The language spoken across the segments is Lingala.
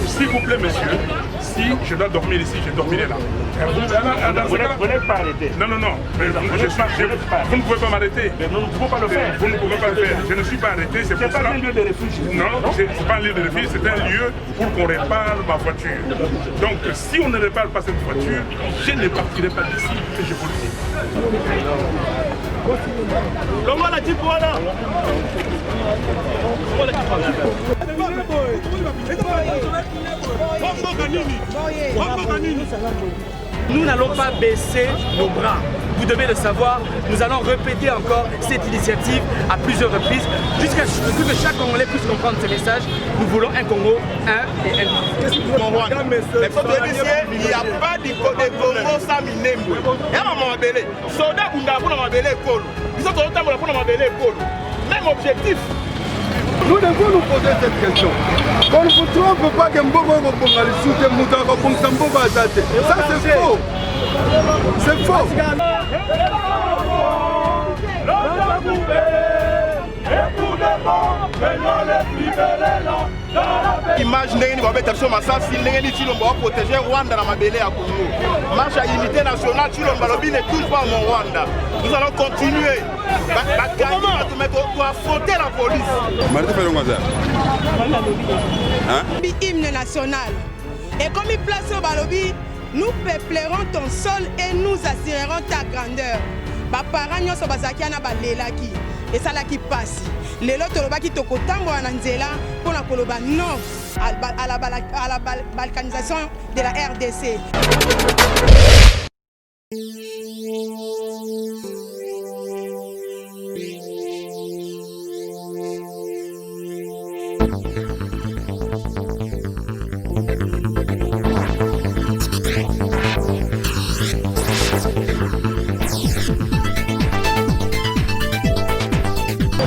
S'il vous plaît, monsieur, si je dois dormir ici, je dormirai là. Vous n'êtes pas arrêté. Non, non, non. Mais vous ne pouvez pas m'arrêter. Nous ne pouvons pas le faire. Vous ne pouvez pas le faire. Je ne suis pas arrêté. C'est pas un lieu de refuge. Non, ce n'est pas un lieu de refuge, c'est un lieu pour qu'on répare ma voiture. Donc, si on ne répare pas cette voiture, je ne partirai pas d'ici, je vous le dis. Comment la type voilà? Nous n'allons pas baisser nos bras. Vous devez le savoir, nous allons répéter encore cette initiative à plusieurs reprises jusqu'à ce que chaque Congolais puisse comprendre ce message. Nous voulons un Congo, un et un. Mais faut dire il n'y a pas de Congo sans Minembwe. Il y a un Mabélé. Soldat Bunda pour Mabélé Kolo. Ils sont pour Mabélé Kolo. Même objectif. Nous devons nous poser cette question. On ne vous trompe pas que Mbogo va le soutien Moutaka comme Sambo va attaquer. Ça c'est faux. C'est faux. Image ndenge va mettre sur Massassi, ndenge Chilombo va protéger Rwanda dans Mabélé à Congo. Marche à unité nationale, Chilombo Lobi ne touche pas mon Rwanda. Nous allons continuer. Pour affronter la police. Hymne national. Et comme il place au Balobi, nous peuplerons ton sol et nous assurerons ta grandeur. Parents nyonso bazakiana balelaki et ça là qui passe. Lelo tolobaki tokotambola na nzela pona koloba non à la balkanisation de la RDC.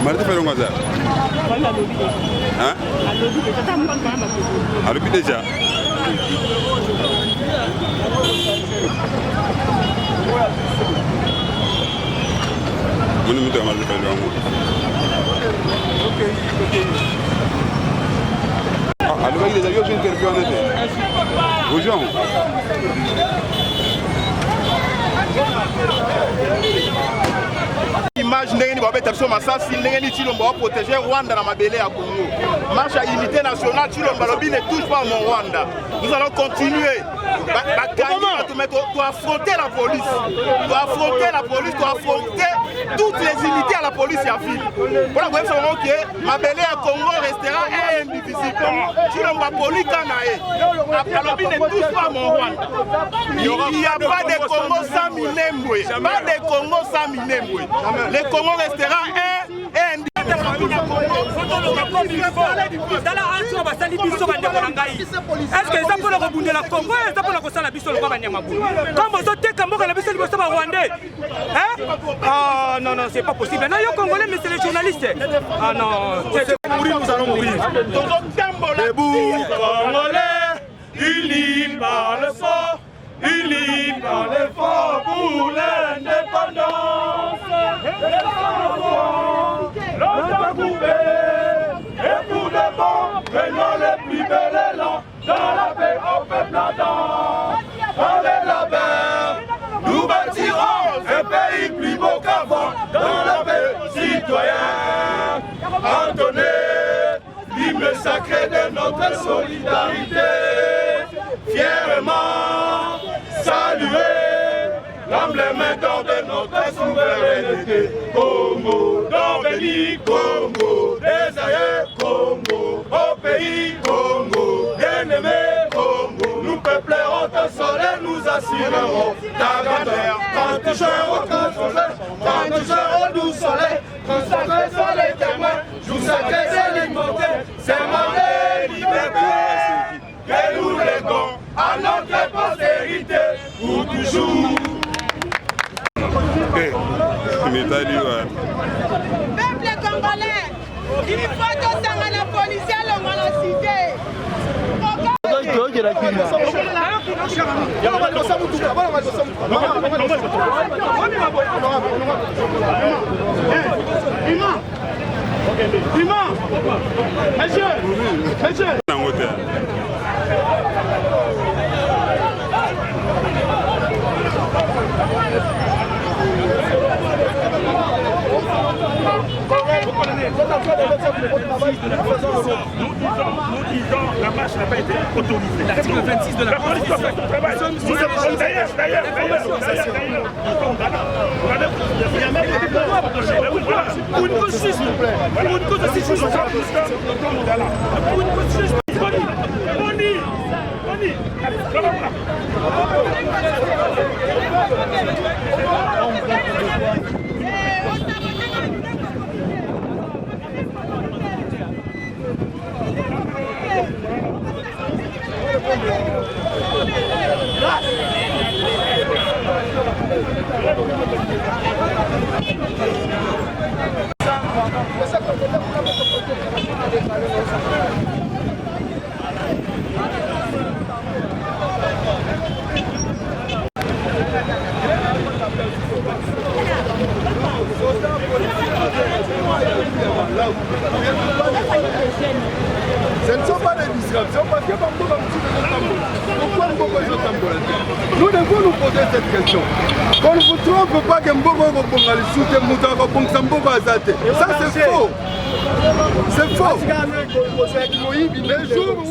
Mardi fait le hasard. Hein? À l'hôpital déjà. Vous ne me demandez pas de à l'hôpital des avions, j'ai interviewé en été. Bonjour. Image ndenge va mettre sur Massassi, ndenge Chilombo va protéger Rwanda dans Mabélé à Congo. Marche à unité nationale, Chilombo Lobi ne touche pas mon Rwanda. Nous allons continuer. Pour affronter la police. Pour affronter la police, pour affronter toutes les unités à la police et à ville. Voilà, vous savez que Mabélé à Congo restera indivisible. Chilombo Poli Kanae. Lobi ne touche pas mon Rwanda. Il n'y a pas de Congo sans Minembwe. Pas de Congo sans Minembwe. Le Congo restera indivisible. Est-ce que ça peut le rebondir la Congo et ça peut le ressentir la biso le Kabanyamabou? Comme vous êtes Kamboka la biso le Rwandais. Ah non, non, c'est pas possible. Non, yo Congolais, mais c'est les journalistes. Ah non, c'est mourir, nous allons mourir. Debout, Congolais, unis par le sang, unis par l'effort pour l'indépendance. L'homme coupé, et pour de bon, prenons les plus belles élans, dans la paix au peuple ardent. Avec la paix, nous bâtirons un pays plus beau qu'avant, dans la paix citoyen. Entonnez l'hymne sacré de notre solidarité, fièrement saluer l'emblème d'or de notre souveraineté. Congo, d'or béni, Congo, désaillé, Congo, au pays, Congo, bien-aimé, Congo, nous peuplerons ton soleil, nous assurerons ta grandeur. Quand tu joues au grand soleil, quand tu joues au doux soleil, quand sacré soit les témoins, joue sacré c'est l'immortel, c'est mon liberté que nous léguons à notre postérité pour toujours. Peuple congolais, il faut que la police et la cité. Nous disons, la marche n'a pas été autorisée. L'article 26 de la police doit faire son travail. D'ailleurs, pour une cause juste, pour une cause aussi juste. Pour une cause juste. Ce ne sont pas des distractions parce que nous devons nous poser cette question. Qu'on ne vous trompe pas que Mbogo ça c'est faux. C'est faux. Les jours où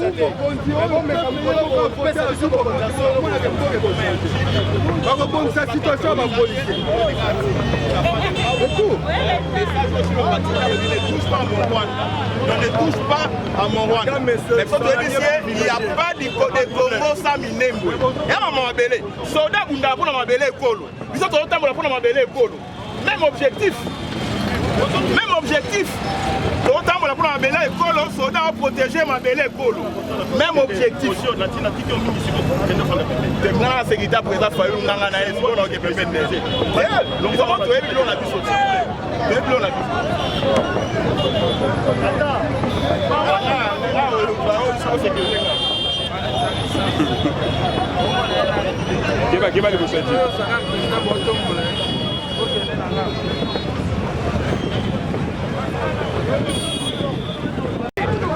on sa situation va policier. Ne touche pas à mon Rwanda. Mais faut te dire, il n'y a pas de Congo sans Minembwe. Il y a ma belle. Soldat Bunda pour ma belle école. Ils sont autant pour ma belle école. Même objectif. Même objectif. Autant pour ma belle école, soldat va protéger ma belle école. Même objectif. Maintenant, c'est qui t'a présent pour nous, on a des problèmes de donc, comment tu es venu, on a pu sortir.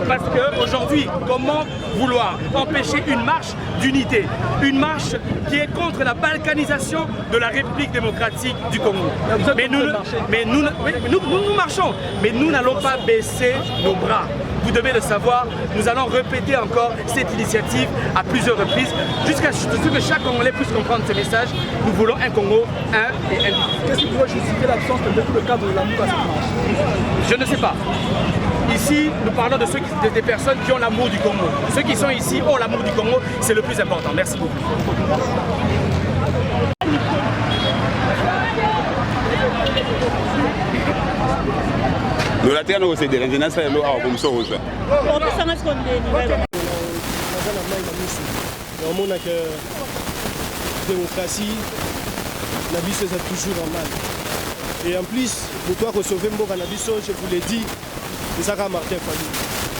Parce qu'aujourd'hui, comment vouloir empêcher une marche d'unité, une marche qui est contre la balkanisation de la République démocratique du Congo. Mais nous marchons, mais nous n'allons pas baisser nos bras. Vous devez le savoir, nous allons répéter encore cette initiative à plusieurs reprises jusqu'à ce que chaque Congolais puisse comprendre ce message. Nous voulons un Congo, un et indivisible. Qu'est-ce qui pourrait justifier l'absence de tout le cadre de l'amour à cette marche? Je ne sais pas. Ici, nous parlons de des personnes qui ont l'amour du Congo. Ceux qui sont ici ont l'amour du Congo, c'est le plus important. Merci beaucoup. Nous la terre, c'est des résidences à l'eau comme ça. On a que démocratie, la vie c'est toujours en mal. Et en plus, pour toi sauver Mboka Nabiso, je vous l'ai dit, c'est ça qu'a Martin Fayulu.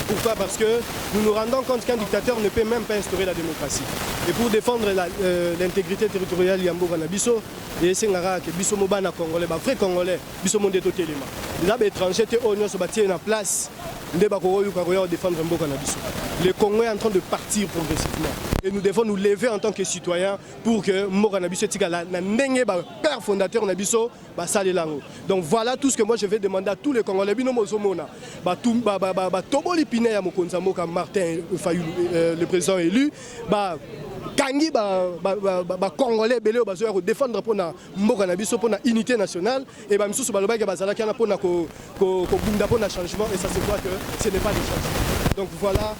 Pourquoi? Parce que nous nous rendons compte qu'un dictateur ne peut même pas instaurer la démocratie. Et pour défendre l'intégrité territoriale de Mboka Nabiso, et c'est que Biso Mobana Congolais, vrai Congolais, Biso Monde Totelema. Les étrangers étaient au sur en place, défendre Mboka Nabiso. Le Congo est en train de partir progressivement. Et nous devons nous lever en tant que citoyens pour que Mboka Nabiso tika la ndenge ba père fondateur Nabiso ba salelango. Donc voilà tout ce que moi je vais demander à tous les Congolais bino mozomona ba tout ba toboli pine ya mokonza Mboka Martin Fayulu le président élu ba kangi ba Congolais belé bazo ya défendre pour na Mboka Nabiso pour na unité nationale et ba misusu baloba ke bazala kana pour na ko bunda pour na changement et ça se voit que ce n'est pas des changements. Donc voilà,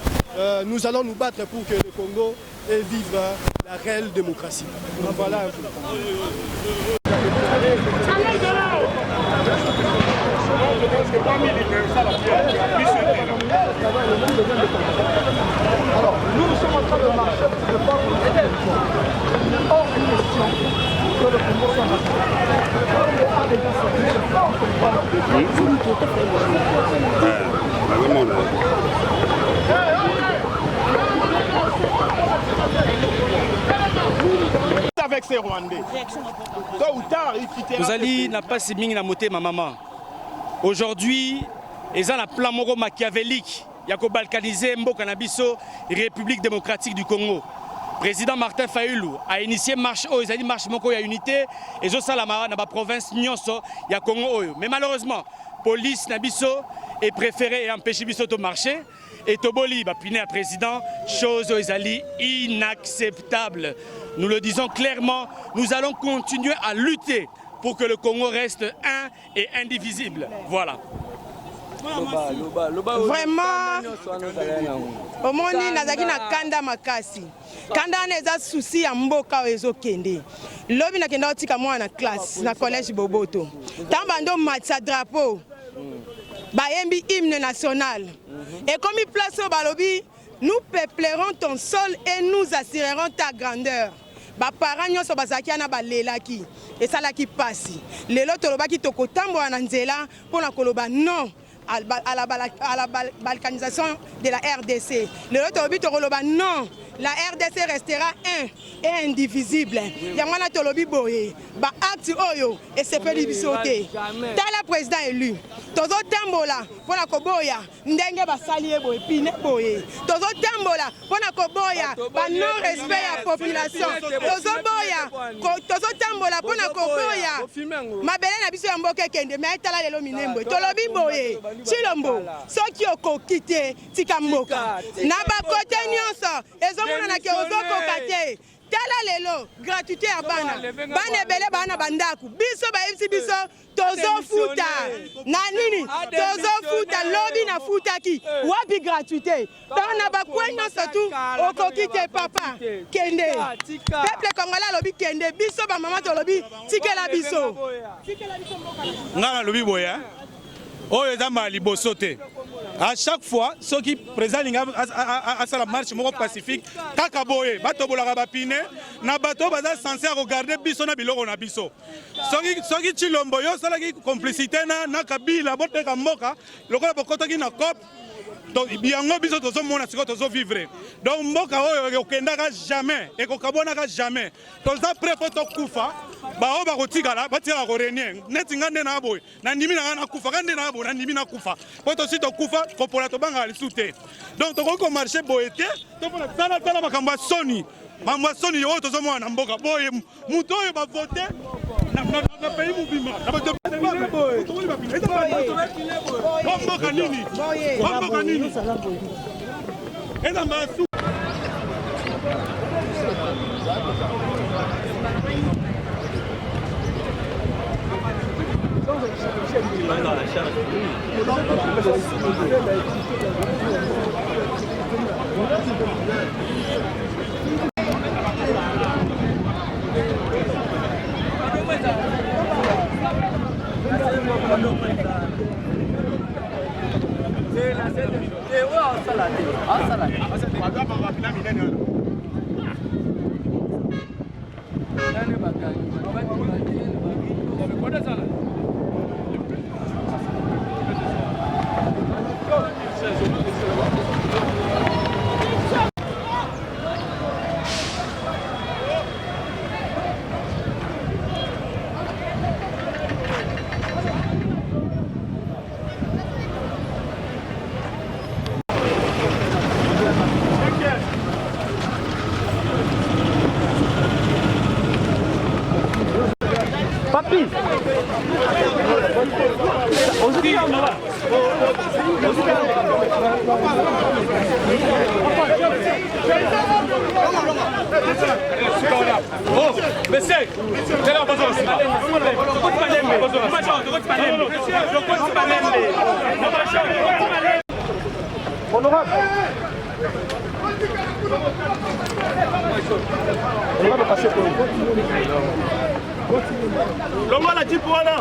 nous allons nous battre pour que le Congo vive la réelle démocratie. Donc voilà un peu. Alors, nous sommes en train de marcher de forme hors de question que le Congo soit national. Avec ces Rwandais. Tôt ou tard, ils quitteront. Vous allez n'a pas si ming na moté ma maman. Aujourd'hui, et ça, un plan moko machiavélique. Il y a balkaniser Mboka na biso, République démocratique du Congo. Président Martin Fayulu a initié marche oyo, il a dit marche moko ya unité et zo salama na ba province nyonso ya Congo oyo. Mais malheureusement, police na biso est préféré et empêché biso de marcher et toboli ba piner à président, chose ezali inacceptable. Nous le disons clairement, nous allons continuer à lutter pour que le Congo reste un et indivisible. Voilà. Vraiment, omoni nazaki na kanda makasi. Kanda wana eza souci ya mboka ezokende. Lobi nakenda otika mwana na classe na collège Boboto. Tamba ndo matcha drapeau. Bayembi hymne national. Et comme il place au balobi, nous peuplerons ton sol et nous assurerons ta grandeur. Bapara nyonso bazaki na balelaki. Et ça la qui passe. Lelo tolobaki tokotambola na nzela pona koloba non. À la balkanisation de la RDC. Le Lotobi Toroloba, non, la RDC restera un et indivisible. Yamana Tolobi Boye, ba acte Oyo et c'est pas bisoté. Tala président élu. Tozo Tambola, pour la Koboya, Ndenge Basalie Boye, Pine Boye. Tozo Tambola, pour la Koboya, ba non respect à la population. Tozo Boya, Tozo Tambola, pour la Koboya. Ma belle n'habite en Boke Kende, mais Tala de l'Ominembo. Tolobi Boye. Chilombo, soki okokite tikamboka na bakote nyonso ezomona na ke ozokoka te tala lelo gratuité ya bana ebele bana bandako biso bayebisi biso tozofuta na nini tozofuta lobi na futaki wapi gratuité tana bakwe nyonso tu okokite papa kende peuple congolais alobi kende biso bamama tolobi tikela biso ngana lobi boya oyo eza maliboso te. À chaque fois, ceux qui présentent la marche pacifique, kaka boye, bato bolaka bapine, na bato baza censé regarder biso na biloko na biso. Soki Chilombo yo salaki complicité na Kabila boteka mboka, lokola bokotaki na COP. Donc biango biso tozo mona siko tozo vivre. Donc mboka oyo okendaka jamais et kokabonaka jamais. Toza prêt pour to kufa. Ba o ba kotikala batira ko renien. Neti ngande na boy. Na ndimi na kufa ngande na boy na ndimi na kufa. Po to sito kufa ko pola to banga alisute. Donc to ko marcher boyete, to pona tala makamba soni. Mamba soni yo tozo mona mboka boy muto oyo ba voter na pays mubima. Na bato boy. Mboka nini? Mboka nini? Eza masu. Dans la charge. Papi! Oh, monsieur, quel est le besoin? Honorable! Honorable, passez pour Longo la jipe wana.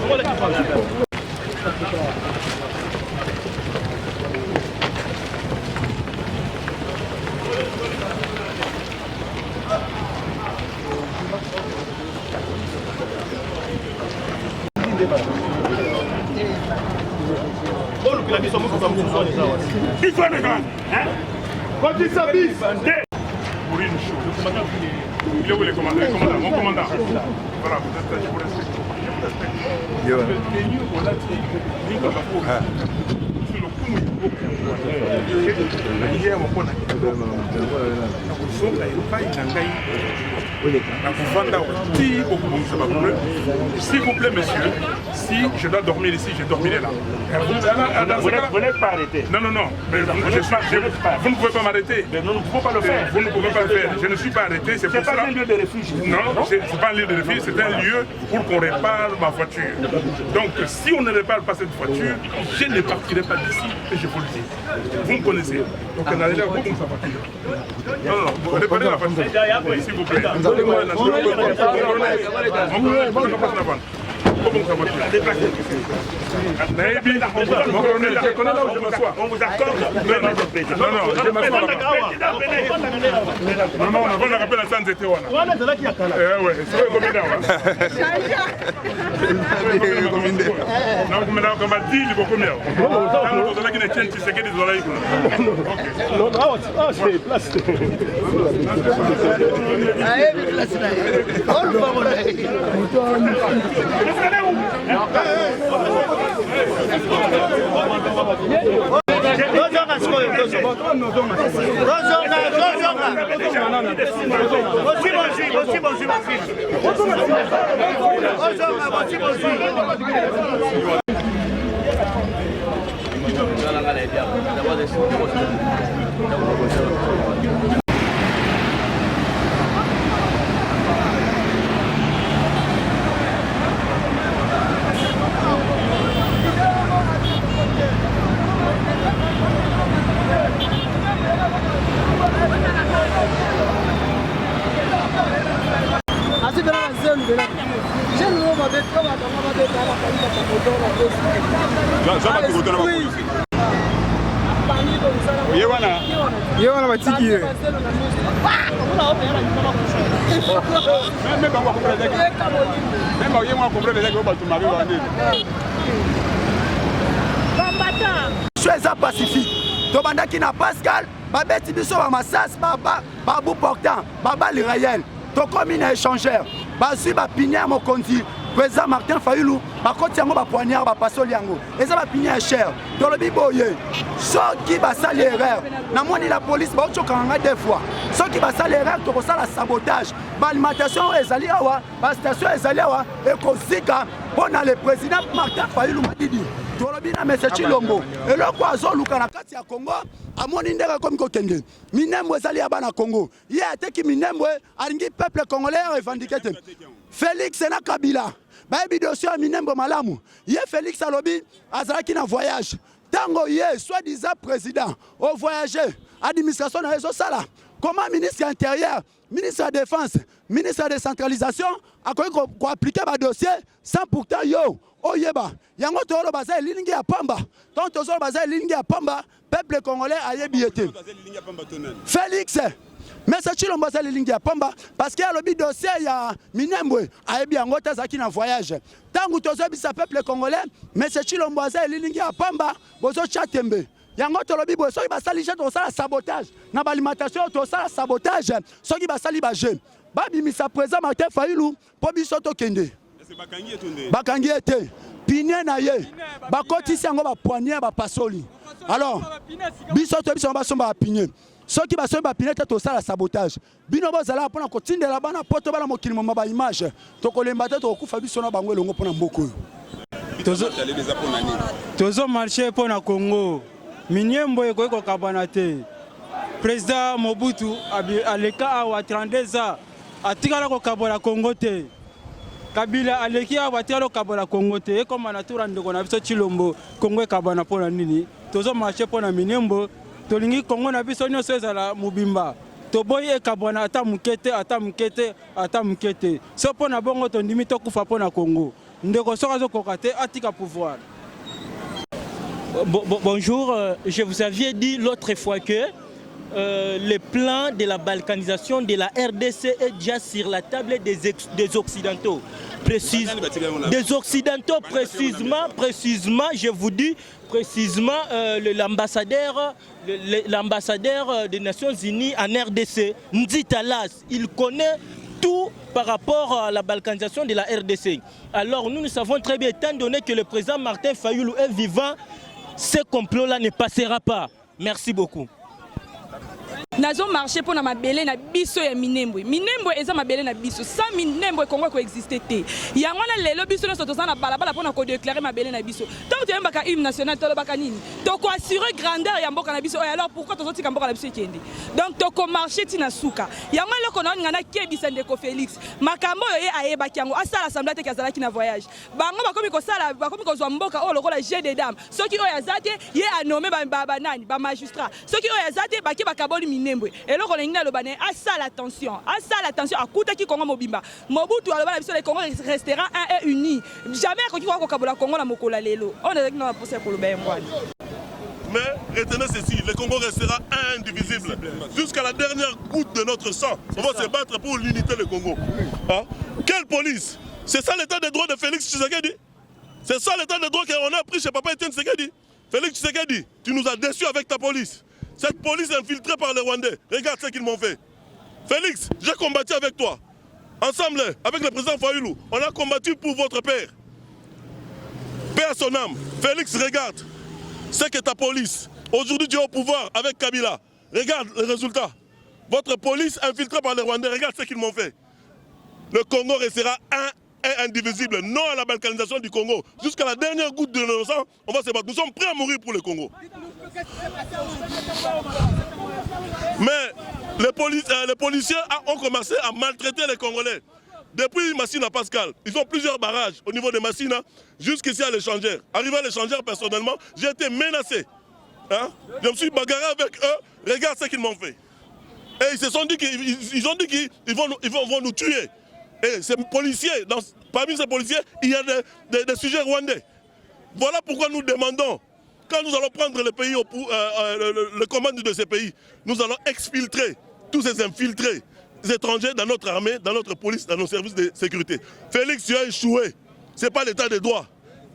Longo la jipe wana. Il faut le gars, hein? Quand il s'habille, pour une chose. Il est où les commandants? Mon commandant. Voilà, vous êtes là, je vous respecte. S'il vous plaît, monsieur, si je dois dormir ici, je dormirai là. Vous n'êtes pas arrêté. Non, non, non. Mais vous ne pouvez pas m'arrêter. Nous ne pouvons pas le faire. Vous ne pouvez pas le faire. Je ne suis pas arrêté. C'est pour pas ça. un lieu de refuge. Non, ce n'est pas un lieu de refuge, c'est un lieu pour qu'on répare ma voiture. Donc, si on ne répare pas cette voiture, je ne partirai pas d'ici, et je vous le dis. Vous me connaissez. Donc, on allait voir sa voiture. Non, non, vous réparez la voiture. S'il vous plaît. Donnez-moi un instant. Je connais là où je m'assois. On vous accorde. Non, non, je m'assois là-bas. Non, non, on a rappelé la santé. Eh ouais, c'est combien d'heures? Non, mais là, on va dire, il faut combien? Non, on a qui ne tient, tu sais que des oreilles. Non, non, c'est place. Choisa pacifique. Tobandaki na Pascal, babeti biso ba massas baba, babu portant, baba l'Israël. Tokomi na échangeur. Bazui ba pinière mokonzi. Président Martin Fayulu, bakoti yango ba poignard ba pasoli yango. Eza ba pinière cher. Tolobi boye. Soki ba sali erreur. Na moni la police ba otokanga deux fois. Soki ba sali erreur to kosala sabotage. Ba alimentation ezali awa, ba station ezali awa e kozika pona le président Martin Fayulu Madidi. Tolobi na Monsieur Chilombo. Eloko azoluka na kati ya Congo. Amoni ndeka comme kokende. Minembwe ezali ya bana Congo. Ye ateki Minembwe alingi peuple congolais revendiqué. Félix na Kabila. Bayebi dossier Minembwe malamu. Ye Félix alobi azalaki na voyage. Tango ye soi-disant président au voyager. Administration na réseau sala. Comment ministre intérieur, ministre de la défense, ministre de la décentralisation a appliqué ba dossier sans pourtant yo oyeba. Yango tolo baza lilingi ya pamba. Tant tozolo baza lilingi ya pamba, peuple congolais ayebi ete. Félix Monsieur Chilombo baza lilingi ya pamba parce que alobi dossier ya Minembwe ayebi yango tazaki na voyage. Tangu tozo bisa peuple congolais, Monsieur Chilombo baza lilingi ya pamba, bozo chatembe. Yango tolobi boye soki basali je to sala sabotage na alimentation to sala sabotage soki basali ba je babimisa président Martin Fayulu po biso to kende bakangi ete pinier na ye bakotisi yango ba poignard ba pasoli alors biso ba somba pinier soki basomba ba pinier to sala sabotage bino bozala pona kotindela bana poto bala mokili moma ba image to kolemba te to kufa biso na bango elongo pona mboko tozo marché pona Congo. Minembwe eko kabana te. Président Mobutu aleka awa 32 ans atikala ko kabola Congo te. Kabila aleki awa atikala ko kabola Congo te. Eko manatura ndeko na biso Chilombo Congo kabana pona nini? Tozo marché pona Minembwe tolingi Congo na biso nyonso ezala mubimba. Toboyi ekabona ata mukete. So pona bongo to ndimi to kufa pona Congo. Ndeko soka zo kokate atika pouvoir. Bonjour, je vous avais dit l'autre fois que le plan de la balkanisation de la RDC est déjà sur la table des Occidentaux. Des Occidentaux précisément, je vous dis précisément l'ambassadeur des Nations Unies en RDC, Ndzi Talas, il connaît tout par rapport à la balkanisation de la RDC. Alors nous savons très bien, étant donné que le président Martin Fayulu est vivant, ce complot-là ne passera pas. Merci beaucoup. Nazo marché pour na mabele na biso ya minembwe. Minembwe eza mabele na biso. Sans minembwe Congo ko exister te. Yango na lelo biso no soto na balabala pour na ko déclarer mabele na biso. Tant que yamba ka hymne national tolo baka nini. To ko assurer grandeur ya mboka na biso. Alors pourquoi to zoti ka mboka na biso kende? Donc to ko marché tina suka. Yango loko na ngana kebisa ndeko Félix. Makambo yo ye ayeba kyango asala assemblée te kazala ki na voyage. Bango bakomi ko sala bakomi ko zwa mboka o lokola jeu des dames. Soki o yazate ye a nommé ba nani ba magistrat. Soki o yazate ba ki bakaboli minembwe. Et là, on a à ça l'attention, à coûter qui Congo Mobimba. Mobutu alors le Congo restera un et uni. Jamais qu'on va au Congo la mokola lelo. On est dans la procès pour le bien. Mais retenez ceci, le Congo restera indivisible. Jusqu'à la dernière goutte de notre sang, on va se battre pour l'unité du Congo. Hein? Quelle police? C'est ça l'état de droit de Félix Tshisekedi? C'est ça l'état de droit qu'on a pris chez Papa Etienne Tshisekedi? Félix Tshisekedi, tu nous as déçus avec ta police. Cette police infiltrée par les Rwandais, regarde ce qu'ils m'ont fait. Félix, j'ai combattu avec toi. Ensemble, avec le président Fayulu, on a combattu pour votre père. Paix à son âme. Félix, regarde ce que ta police, aujourd'hui tu es au pouvoir avec Kabila. Regarde les résultats. Votre police infiltrée par les Rwandais, regarde ce qu'ils m'ont fait. Le Congo restera un et indivisible. Non à la balkanisation du Congo. Jusqu'à la dernière goutte de nos sang, on va se battre. Nous sommes prêts à mourir pour le Congo. Mais les policiers ont commencé à maltraiter les Congolais. Depuis Massina Pascal, ils ont plusieurs barrages au niveau de Massina, jusqu'ici à l'échangeur. Arrivé à l'échangeur, personnellement, j'ai été menacé. Hein? Je me suis bagarré avec eux. Regarde ce qu'ils m'ont fait. Et ils se sont dit qu'ils vont nous tuer. Et ces policiers, parmi ces policiers, il y a des sujets rwandais. Voilà pourquoi nous demandons, quand nous allons prendre le pays, le commande de ces pays, nous allons exfiltrer tous ces infiltrés étrangers dans notre armée, dans notre police, dans nos services de sécurité. Félix, tu as échoué. Ce n'est pas l'état de droit.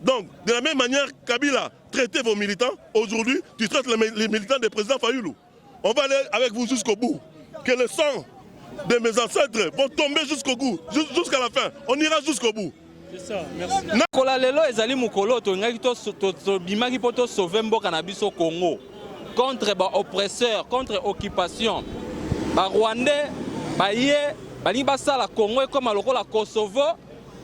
Donc, de la même manière, Kabila traitait vos militants. Aujourd'hui, tu traites les militants du président Fayulu. On va aller avec vous jusqu'au bout. Que le sang de mes ancêtres vont tomber jusqu'au bout, jusqu'à la fin. On ira jusqu'au bout. C'est ça, merci. Nakola lelo ezali mukolo to ngaki to bimaki poto sauver mboka na biso Congo contre ba oppresseurs, contre occupation. Ba Rwandais baye bali basala Congo comme lokola Kosovo,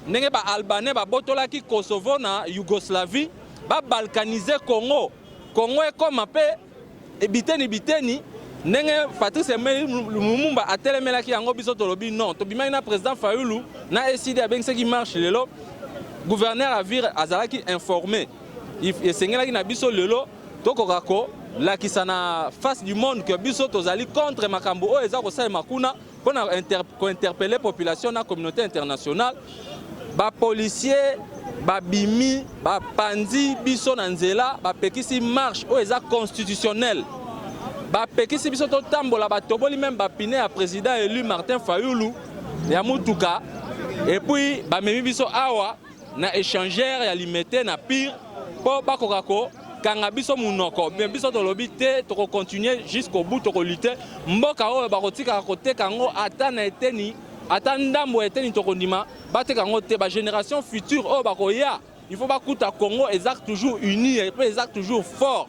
ndenge ba Albanais ba botolaki Kosovo na Yougoslavie, ba balkaniser Congo. Congo comme pe biteni ndenge Patrice Lumumba atelemelaki yango biso tolobi non to bimaki na président Fayulu na SID avec ce qui marche lelo gouverneur Avir azalaki informé esengelaki na biso lelo tokokako lakisa na face du monde que biso tozali contre makambo oyo eza kosalema kuna mpona kointerpeller population na communauté internationale bapolisier babimi bapanzi biso na nzela bapekisi marche oyo eza constitutionnelle bapekisi biso totambola batoboli même bapine ya président élu Martin Fayulu ya mutuka et puis bamemi biso awa na échangeur ya limité na pire po bakokako kanga biso munoko mais biso tolobi te toko continuer jusqu'au bout toko lutter mboka oyo bakotika koteka ngo ata na eteni ata ndambo eteni toko ndima bateka ngo te ba génération future oyo bakoya il faut bakuta Congo exact toujours uni et exact toujours fort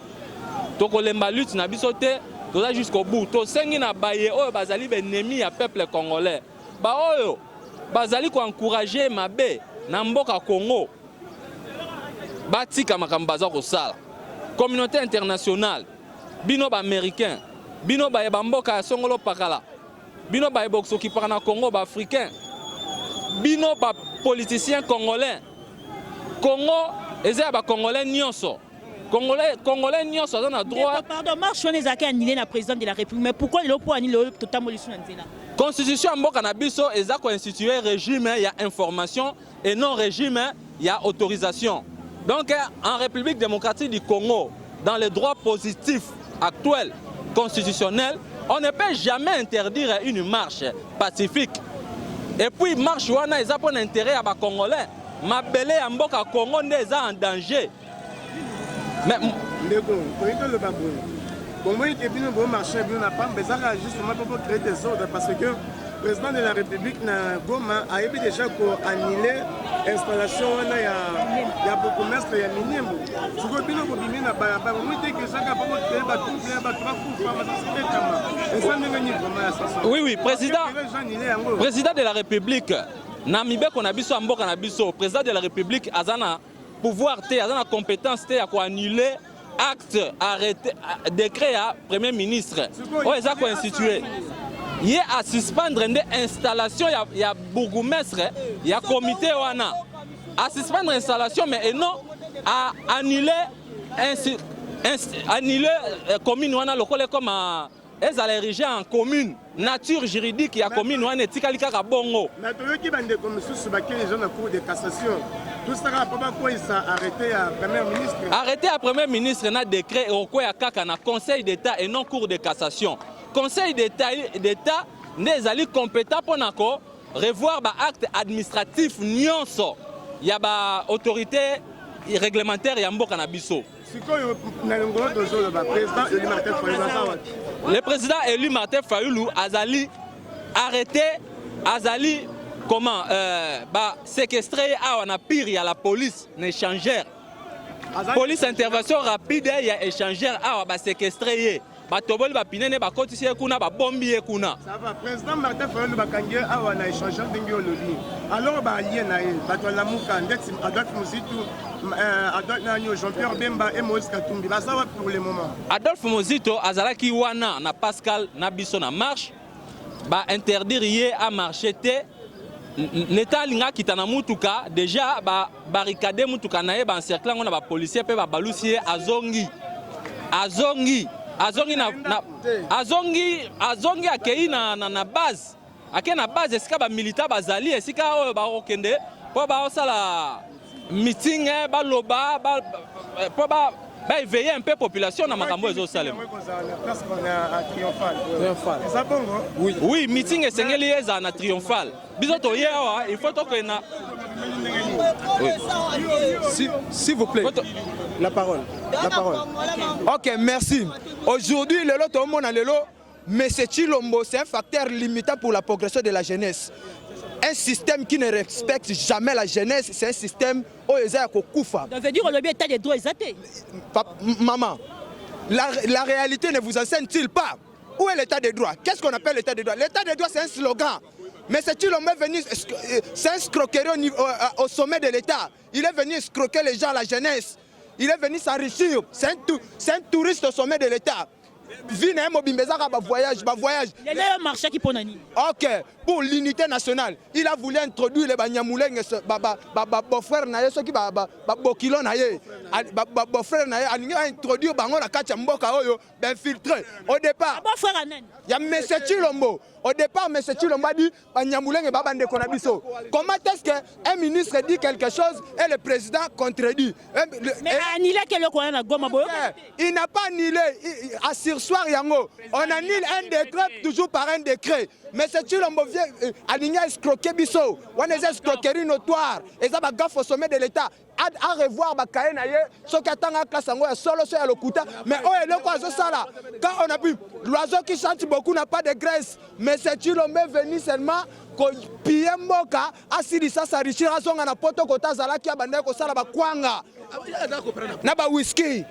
toko lemba lutte na biso te toza jusqu'au bout to sengi na baye oyo bazali benemi ya peuple congolais ba oyo bazali ko encourager mabe na mboka Congo batika makambo baza kosala communauté internationale bino ba américain bino ba mboka ya songolo pakala bino ba boxoki par na Congo ba africain bino ba politiciens congolais Congo eza ba congolais nyonso Congolais nyonso aza na droit. Pardon, marche on ezaki annulé na président de la République mais pourquoi le pour annuler le totalement sur nzela? Constitution mboka na biso eza ko instituer régime il y a information et non régime il y a autorisation. Donc en République démocratique du Congo dans les droits positifs actuels constitutionnels, on ne peut jamais interdire une marche pacifique. Et puis marche wana eza pour intérêt à ba Congolais. Mabele ya mboka Congo ndeza en danger. Mais ndeko oyeto le baboye bon moi que bien bon marché bien n'a pas mais ça justement pour créer des ordres parce que président de la République na Goma a déjà annulé l'installation ya bourgmestre ya Minembwe. Siko bino ko bimina ba mwite ke saka pa mote ba trouble ba trafufa ba siketama. Esa ndenge vraiment ça. Oui, président de la République Namibé qu'on a biso mboka na biso, président de la République azana pouvoir te azana compétence te ya ko annuler acte arrêté décret à premier ministre. Oh eza ko institué. Il a à suspendre une installation, il y a bourgmestre, il y a comité wana. À suspendre l'installation, mais non à annuler commune wana local comme elles allaient ériger en commune nature juridique, il y a commune wana tikalika bongo. Mais tu qui bande comme sous les gens en cour de cassation. Tout ça a pas quoi ça arrêté à premier ministre. Arrêté à premier ministre na décret au quoi kaka na conseil d'état et non cour de cassation. Conseil d'État n'est pas compétent pour revoir les actes administratifs nyonso. Il y a des autorités réglementaires et mboka na biso. Le président élu Martin Fayulu azali arrêté, azali comment séquestré à na pire à la police n'échangeur. Police intervention rapide il y a échangeur à séquestré. Batoboli bapinene bakotisi kuna babombi kuna. Ça va président Martin Fayulu bakangie awa na échange ndenge olobi. Alors ba allié na ye batwala muka ndex Adolphe Muzito Adolphe Jean-Pierre Bemba et Moïse Katumbi. Ba ça va pour le moment. Adolphe Muzito azalaki wana na Pascal na biso na marche ba interdire ye à marcher te. L'état linga kitana mutuka déjà ba barricade mutuka na ye ba encercler ngona ba policier pe ba balusi azongi. Azongi akei na base. Akei na base esika ba militaire bazali esika oyo ba okende po ba osala meeting ba loba po ba éveiller un peu population na makambo ezo salem. Oui, meeting esengeli eza na triomphal. Biso to ye awa il faut to que na S'il vous plaît, la parole. Ok, merci. Aujourd'hui, le lot au monde, mais c'est Chilombo, c'est un facteur limitant pour la progression de la jeunesse. Un système qui ne respecte jamais la jeunesse, c'est un système où ils ont koufa. Ça veut dire que le état des droits est maman, la réalité ne vous enseigne-t-il pas? Où est l'état des droits? Qu'est-ce qu'on appelle l'état des droits? L'état des droits, c'est un slogan. Mais c'est Chilombo venu, c'est un escroquerie au sommet de l'État. Il est venu escroquer les gens, la jeunesse. Il est venu s'enrichir. C'est un touriste au sommet de l'État. Voyage. Il y a un marché qui peut nani. Ok, pour l'unité nationale, il a voulu introduire les Banyamuleng, beau-frère naye, ceux qui bokilo naye, beau-frère naye, il a introduit Bango la Kachamboka Oyo, infiltré. Au départ, il y a M. Chilombo. Au départ, M. Chilombo a dit Banyamuleng et Babande Konabiso. Comment est-ce qu'un ministre dit quelque chose et le président contredit? Mais annulé quel est Goma Boyo? Il n'a pas annulé. À Sursoir Yango, on annule un décret toujours par un décret. Mais c'est Chilombo vient aligner escroquer Bisso. On est escroquerie notoire. Et ça va gaffe au sommet de l'État. À revoir Bakaye Naye, ce qui attend à classe en solo sur le Kouta. Mais oh, et le oiseau ça là. Quand on a vu l'oiseau qui chante beaucoup n'a pas de graisse. Mais c'est Chilombo venu seulement piller Moka, assis ça richir à son anapoto kota zala qui a bandé ko sala ba kwanga. Na ba whisky.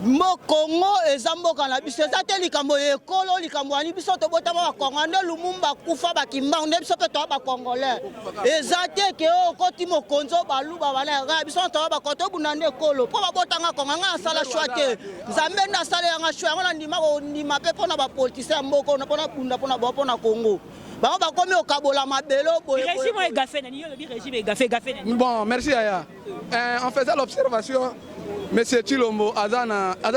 Mo Congo ezamboka na biso ezate likambo ekolo likambo ani biso to botama ba Congo nde Lumumba kufa ba kimba nde biso pe to ba congolais ezate ke o koti mo konzo baluba bana ga biso to ba koto bunande ekolo po ba botanga Congo nga sala choite nzambe na sala yanga choite ngona ndima ko ndima pe pona ba politicien mboko na pona bunda pona ba pona Congo. Bon, merci Aya. En faisant l'observation, M. Chilombo est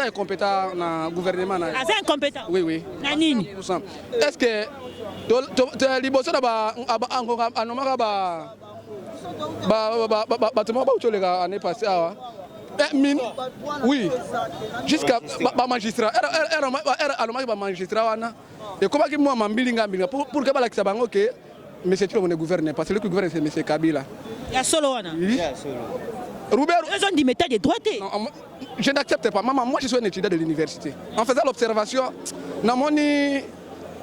incompétent dans le gouvernement. Est incompétent? Oui. Nanini. Est-ce que tu as dit que tu as oui, jusqu'à magistrat. Magistrat. Et comment que moi, pour que la Kisabango, que M. Chilombo ne gouverne pas, c'est lui qui gouverne, c'est M. Kabila. Il y a solo. Oui. Robert, ils ont dit méthode de droite. Je n'accepte pas. Maman, moi je suis un étudiant de l'université. En faisant l'observation,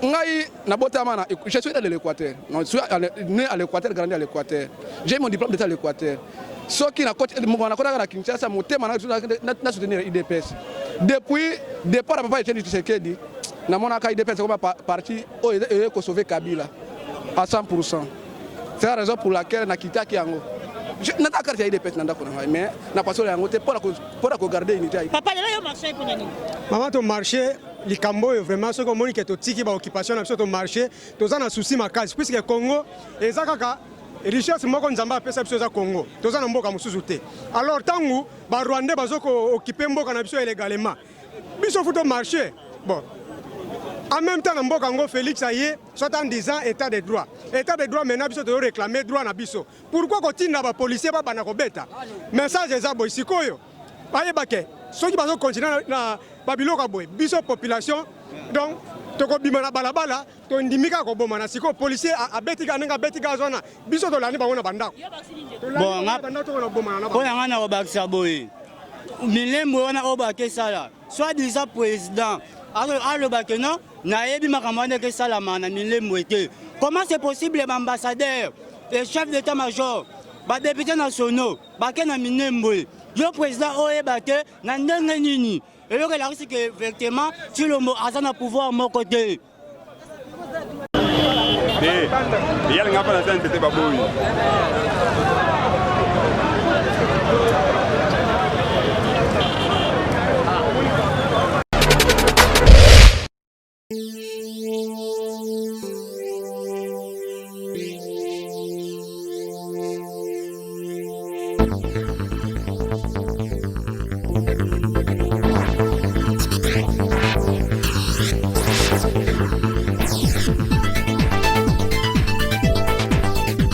Je suis de l'Équateur. Je suis né à l'Équateur, grandi à l'Équateur. J'ai mon diplôme d'État à l'Équateur. Ce qui n'a pas de Kinshasa, mon thème n'a soutenu l'IDPS. Depuis le départ de Papa Etienne Tshisekedi, na mona ka IDPS comme parti au sauver Kabila à 100%. C'est la raison pour laquelle na quitté Kiango. Je n'ai pas carte IDPS nanda kona mais na pas sur yango te pour garder unité. Papa là yo marché pour nani. Maman ton marché likambo vraiment ce qu'on monique to tiki ba occupation na sur ton marché, toza na souci makasi puisque Congo ezakaka richesse moko nzamba apesa biso za Congo. Toza na mboka mususu te. Alors tangu ba Rwandais bazoko occuper mboka na biso illégalement. Biso futo marché. Bon. En même temps, Mbokango Félix Aye, soit en disant état de droit. État de droit, maintenant, biso doit réclamer droit na biso. Pourquoi continue na ba policier ba na kobeta? Message eza boy sikoyo. Aye bake. Ceux qui vont continuer na babilo ka boy. Biso population. Donc, toko bima na balabala, to ndimika ko boma na siko policier a betika nga betika zona. Biso to lani ba wona banda. Bon, nga na obakisa boy. Milembo wana obake sala. Soit disant président. Alors, non, comment c'est possible, les ambassadeurs, les chefs d'état-major, les députés nationaux, le président Oebake, Nandengeni, et le risque que effectivement, si le mot a pouvoir à mon côté. Il y a un peu de